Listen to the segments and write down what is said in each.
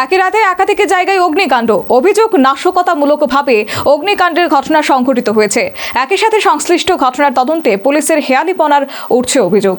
একই রাতে একাধিক জায়গায় অগ্নিকাণ্ড, অভিযোগ নাশকতামূলকভাবে অগ্নিকাণ্ডের ঘটনা সংঘটিত হয়েছে। একই সাথে সংশ্লিষ্ট ঘটনার তদন্তে পুলিশের হেয়ালিপনার উঠছে অভিযোগ।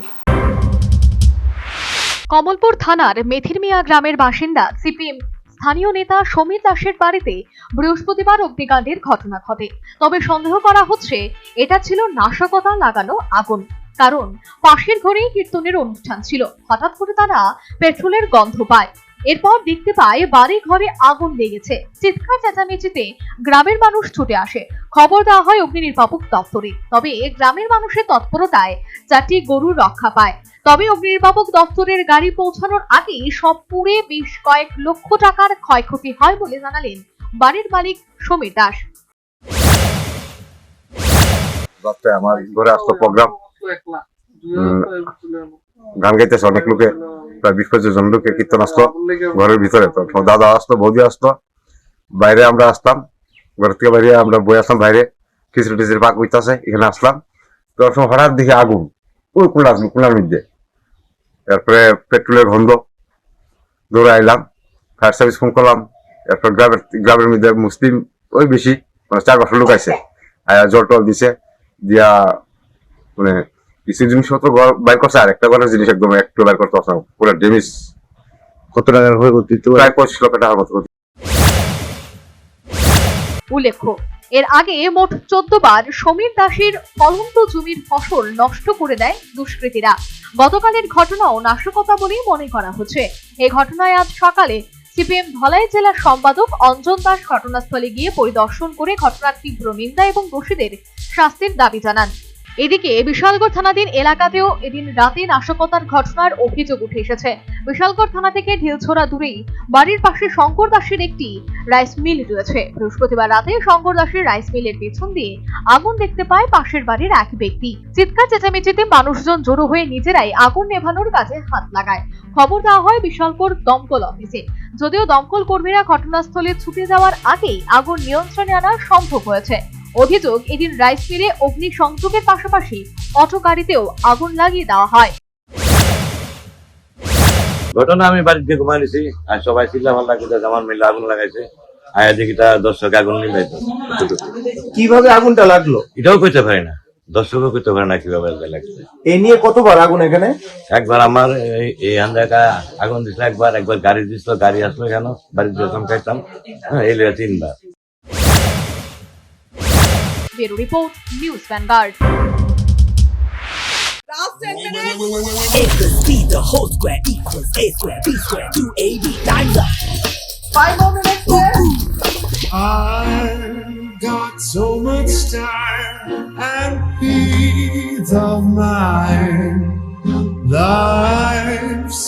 কমলপুর থানার মেথিরমিয়া গ্রামের বাসিন্দা সিপিএম স্থানীয় নেতা সমীর দাসের বাড়িতে বৃহস্পতিবার অগ্নিকাণ্ডের ঘটনা ঘটে। তবে সন্দেহ করা হচ্ছে এটা ছিল নাশকতা লাগানো আগুন, কারণ পাশের ঘরেই কীর্তনের অনুষ্ঠান ছিল। হঠাৎ করে তারা পেট্রোলের গন্ধ পায়। এরপর দেখতে পায় বাড়ি ঘরে আগুন লেগেছে। চিৎকার চেঁচামেচিতে গ্রামের মানুষ ছুটে আসে। খবর দেওয়া হয় অগ্নি নির্বাপক দপ্তরে। তবে গ্রামের মানুষের তৎপরতায় 4টি গরু রক্ষা পায়। তবে অগ্নি নির্বাপক দপ্তরের গাড়ি পৌঁছানোর আগেই সব পুড়ে বেশ কয়েক লক্ষ টাকার ক্ষয়ক্ষতি হয় বলে জানালেন বাড়ির মালিক সমীর দাস। আমার ঘরে আসতো প্রোগ্রাম, গান গাইতেছে অনেক লোকে, প্রায় 20-25 জন লোকে কীর্তন আসতো ঘরের ভিতরে। তো দাদা আসতো, বৌদি আসতো, বাইরে আমরা আসতাম, ঘর থেকে বাইরে আমরা বই আসলাম, বাইরে খিচুড়ি টিচুড়ি পাক হইতেছে, এখানে আসলাম। তো হঠাৎ দেখি আগুন ওই কোনার মধ্যে। তারপরে পেট্রোলের গন্ধ, দৌড়ে আইলাম, ফায়ার সার্ভিস ফোন করলাম। এরপর গ্রামের মধ্যে মুসলিম ওই বেশি, মানে 4-5 লোক আছে, জল টল দিছে, দিয়া মানে কিছু জিনিসপত্র বাইর করছে, আর একটা ঘরের জিনিস একদম একটু বাইর করতে পারছে না, পুরো ড্যামেজ। কত টাকার হয়ে প্রায় 25 লক্ষ টাকার মতো। উল্লেখ্য, এর আগে মোট 14 বার সমীর দাসের ফলন্ত জমির ফসল নষ্ট করে দেয় দুষ্কৃতীরা। গতকালের ঘটনাও নাশকতা বলেই মনে করা হচ্ছে। এই ঘটনায় আজ সকালে সিপিএম ধলাই জেলা সম্পাদক অঞ্জন দাস ঘটনাস্থলে গিয়ে পরিদর্শন করে ঘটনার তীব্র নিন্দা এবং দোষীদের শাস্তির দাবি জানান। এদিকে বিশালগড় থানাধীন এলাকাতেও এদিন রাতে নাশকতার ঘটনার অভিযোগ উঠে এসেছে। বিশালগড় থানা থেকে ঢিলছোড়া দূরেই বাড়ির পাশে শঙ্কর দাসের একটি রাইস মিল রয়েছে। বৃহস্পতিবার রাতে শঙ্কর দাসের রাইস মিলের পেছন দিয়ে আগুন দেখতে পায় পাশের বাড়ির এক ব্যক্তি। চিৎকার চেঁচামেচিতে মানুষজন জড়ো হয়ে নিজেরাই আগুন নেভানোর কাজে হাত লাগায়। খবর দেওয়া হয় বিশালগড় দমকল অফিসে। যদিও দমকল কর্মীরা ঘটনাস্থলে ছুটে যাওয়ার আগেই আগুন নিয়ন্ত্রণে আনা সম্ভব হয়েছে। অভিযোগ, এদিন রাইস মিলে অগ্নি সংযোগের পাশাপাশি অটো গাড়িতেও আগুন লাগিয়ে দেওয়া হয়। ঘটনা আমি বাড়িতে ঘুমাইছি, আর সবাই চিল্লাফাল্লা করে আমার মিলে আগুন লাগাইছে। আয়া দেখি তা দর্শক আগুন নিলাইতো। কিভাবে আগুনটা লাগলো এটাও কইতে পারি না, দর্শকও কইতে পারে না কিভাবে লাগছে। এই নিয়ে কতবার আগুন এখানে? একবার আমার এই আন্দাকা আগুন দিছিল, একবার গাড়ি দিছিল, গাড়ি আসলো কেন বাড়িতে যখন খাইতাম, এই 3বার। Bureau report, news vanguard. Last 10 minutes. A plus B, the whole square equals A square, B square, 2AB, time's up. 5 more minutes there. I've got so much time and peace of mind. Life's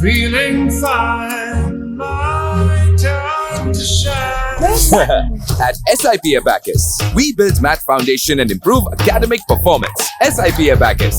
feeling fine. My time to shine. At SIP Abacus, we build math foundation and improve academic performance. SIP Abacus,